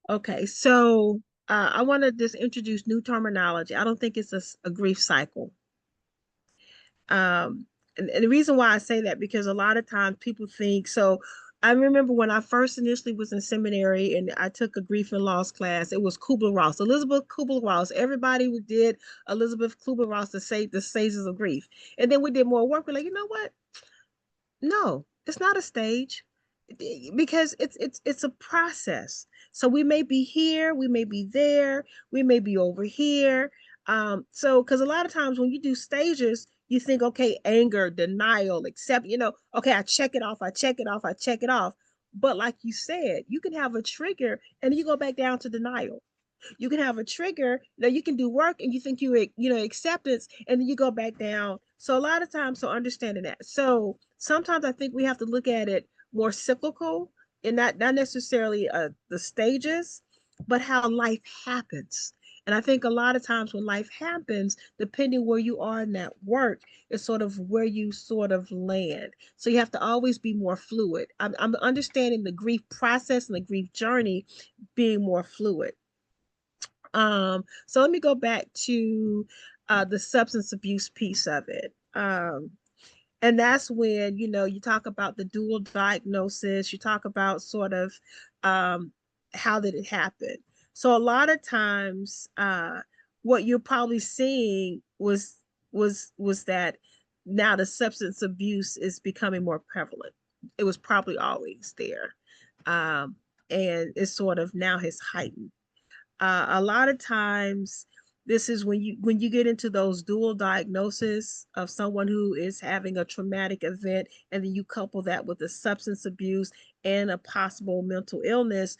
Okay. So I want to just introduce new terminology. I don't think it's a grief cycle. Um, and the reason why I say that, because a lot of times people think so. I remember when I first initially was in seminary and I took a grief and loss class, it was Kubler-Ross, Elizabeth Kubler-Ross. Everybody did Elizabeth Kubler-Ross to say the stages of grief. And then we did more work. We're like, you know what? No, it's not a stage because it's a process. So we may be here, we may be there, we may be over here. So because a lot of times when you do stages, you think, okay, anger, denial, accept, okay, I check it off, I check it off, I check it off. But like you said, you can have a trigger and you go back down to denial. You can have a trigger that you can do work and you think acceptance, and then you go back down. So a lot of times, so understanding that. So sometimes I think we have to look at it more cyclical, and not necessarily the stages, but how life happens. And I think a lot of times when life happens, depending where you are in that work, is sort of where you sort of land. So you have to always be more fluid. I'm understanding the grief process and the grief journey being more fluid. So let me go back to the substance abuse piece of it. And that's when, you talk about the dual diagnosis, you talk about sort of how did it happen. So a lot of times, what you're probably seeing was that now the substance abuse is becoming more prevalent. It was probably always there. Um, and it sort of now has heightened. A lot of times this is when you get into those dual diagnoses of someone who is having a traumatic event, and then you couple that with the substance abuse and a possible mental illness,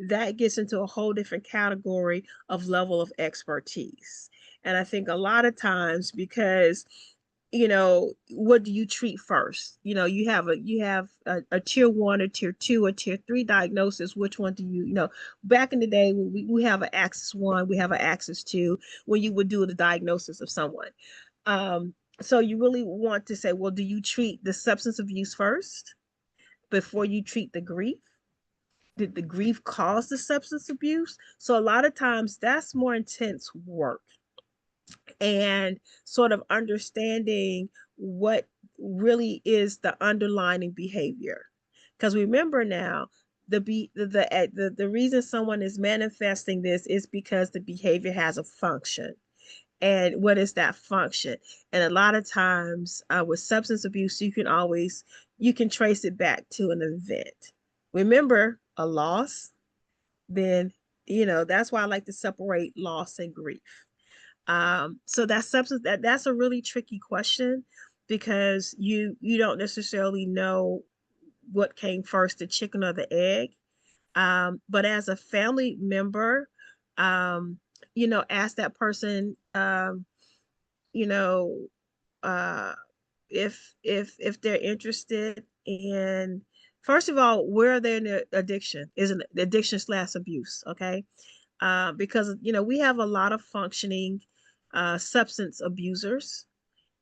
that gets into a whole different category of level of expertise. And I think a lot of times, because what do you treat first? You have a tier one or tier two or tier three diagnosis. Which one do back in the day when we have an axis one, we have an axis two, when you would do the diagnosis of someone. So you really want to say, well, do you treat the substance abuse first before you treat the grief? Did the grief cause the substance abuse? So a lot of times that's more intense work, and sort of understanding what really is the underlying behavior. Because remember now, the reason someone is manifesting this is because the behavior has a function. And what is that function? And a lot of times with substance abuse, you can trace it back to an event. Remember a loss, then that's why I like to separate loss and grief. So that's a really tricky question, because you don't necessarily know what came first, the chicken or the egg. But as a family member, um, ask that person, you know, uh, if they're interested in, first of all, where are they in their addiction? Is it addiction slash abuse? Okay, because we have a lot of functioning substance abusers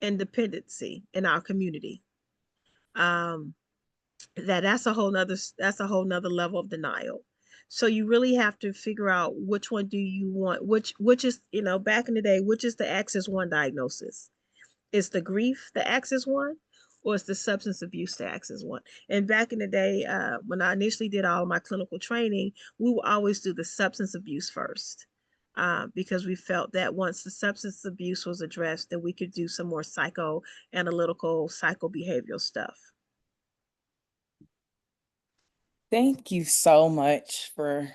and dependency in our community. Um, that's a whole nother level of denial. So you really have to figure out which one do you want, which is back in the day, which is the axis one diagnosis. Is the grief the axis one, or is the substance abuse the axis one? And back in the day, when I initially did all of my clinical training, we would always do the substance abuse first, because we felt that once the substance abuse was addressed, then we could do some more psychoanalytical, psychobehavioral stuff. Thank you so much for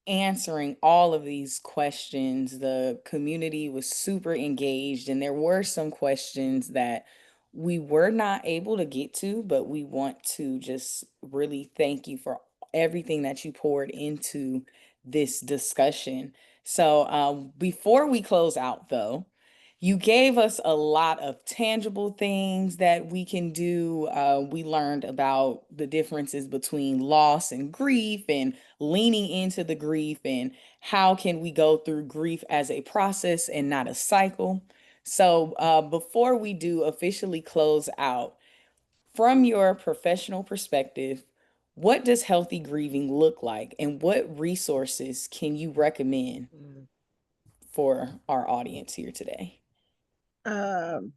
answering all of these questions. The community was super engaged, and there were some questions that we were not able to get to, but we want to just really thank you for everything that you poured into this discussion. So before we close out, though, you gave us a lot of tangible things that we can do. We learned about the differences between loss and grief and leaning into the grief and how can we go through grief as a process and not a cycle. So before we do officially close out, from your professional perspective, what does healthy grieving look like and what resources can you recommend Mm. for our audience here today? Um,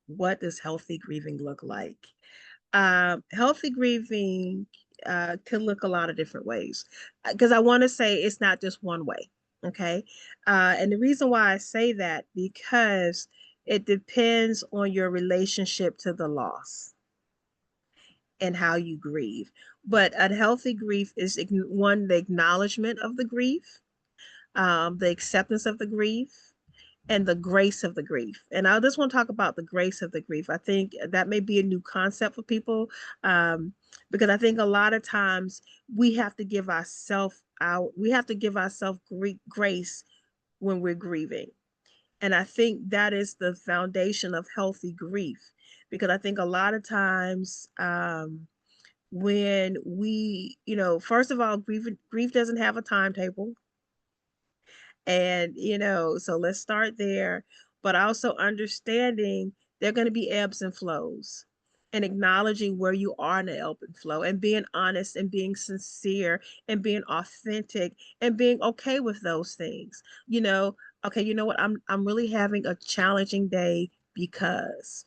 what does healthy grieving look like? Healthy grieving can look a lot of different ways because I want to say it's not just one way. Okay. And the reason why I say that, because it depends on your relationship to the loss and how you grieve. But a healthy grief is one, the acknowledgement of the grief, the acceptance of the grief, and the grace of the grief. And I just want to talk about the grace of the grief. I think that may be a new concept for people, because I think a lot of times we have to give ourselves grace when we're grieving. And I think that is the foundation of healthy grief, because I think a lot of times, when we, first of all, grief doesn't have a timetable. And, so let's start there, but also understanding there are going to be ebbs and flows, and acknowledging where you are in the ebb and flow, and being honest and being sincere and being authentic and being okay with those things. Okay, you know what? I'm really having a challenging day because,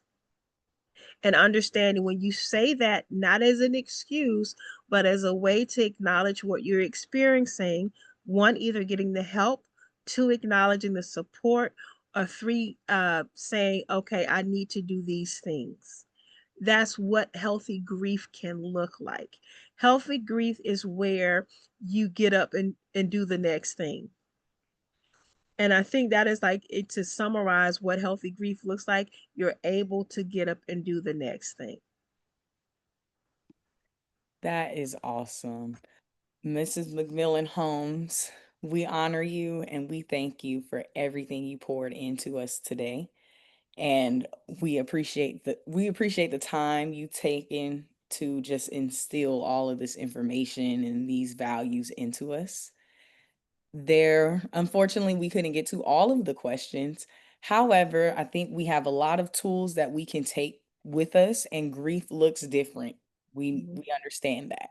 and understanding when you say that, not as an excuse, but as a way to acknowledge what you're experiencing. One, either getting the help; two, acknowledging the support; or three, saying, okay, I need to do these things. That's what healthy grief can look like. Healthy grief is where you get up and do the next thing. And I think that is like it, to summarize what healthy grief looks like. You're able to get up and do the next thing. That is awesome. Mrs. McMillon Holmes, we honor you and we thank you for everything you poured into us today. And we appreciate the time you taken to just instill all of this information and these values into us. Unfortunately, we couldn't get to all of the questions. However, I think we have a lot of tools that we can take with us, and grief looks different. We Mhm. we understand that.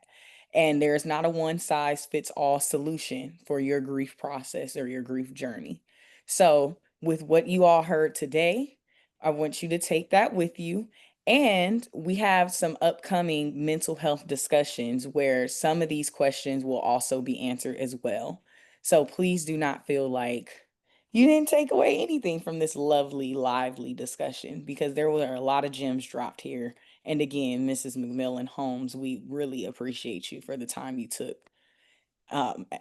And there's not a one size fits all solution for your grief process or your grief journey. So, with what you all heard today, I want you to take that with you. And we have some upcoming mental health discussions where some of these questions will also be answered as well. So please do not feel like you didn't take away anything from this lovely, lively discussion, because there were a lot of gems dropped here. And again, Mrs. McMillan Holmes, we really appreciate you for the time you took.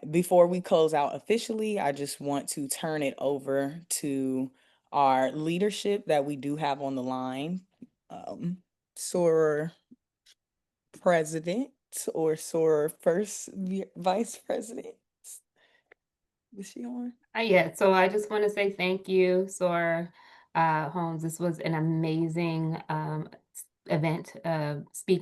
Before we close out officially, I just want to turn it over to our leadership that we do have on the line. Soror President or Soror First Vice President. Is she on? Yeah, so I just want to say thank you, Sor Holmes. This was an amazing event,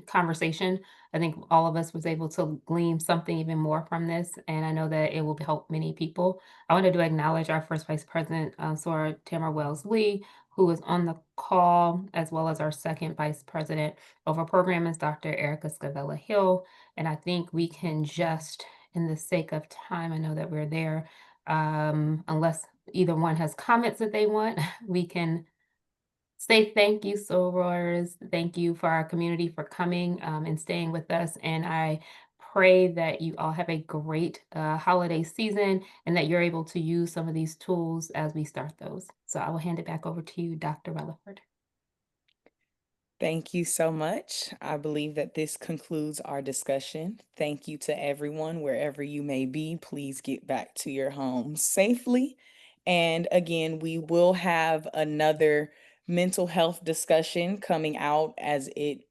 conversation. I think all of us was able to glean something even more from this, and I know that it will help many people. I wanted to acknowledge our first Vice President, Sor Tamara Wells Lee, who is on the call, as well as our second Vice President over program is Dr. Erica Scavella Hill. And I think we can just, in the sake of time, I know that we're there, unless either one has comments that they want, we can say thank you, sorors. Thank you for our community for coming and staying with us. And I pray that you all have a great holiday season and that you're able to use some of these tools as we start those. So I will hand it back over to you, Dr. Rutherford. Thank you so much. I believe that this concludes our discussion. Thank you to everyone, wherever you may be. Please get back to your homes safely. And again, we will have another mental health discussion coming out as it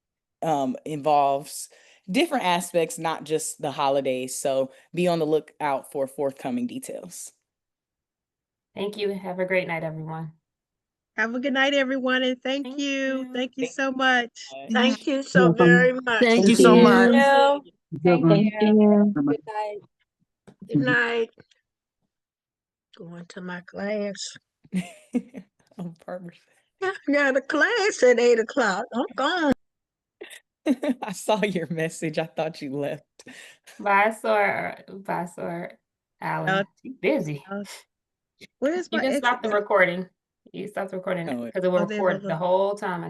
involves different aspects, not just the holidays. So be on the lookout for forthcoming details. Thank you. Have a great night, everyone. Have a good night, everyone, and thank Thank you. you. Thank you Thank so you much. Thank you so very much. Thank you so much. Thank Thank you. you. Good night. Good night. Going to my class. On purpose. Yeah, the class at 8 o'clock. I'm gone. I saw your message. I thought you left. Bye, Alan. She's busy. Where's You my can stop exit? the recording. You stop the recording Oh, because it will Oh, there's a record the little. whole time.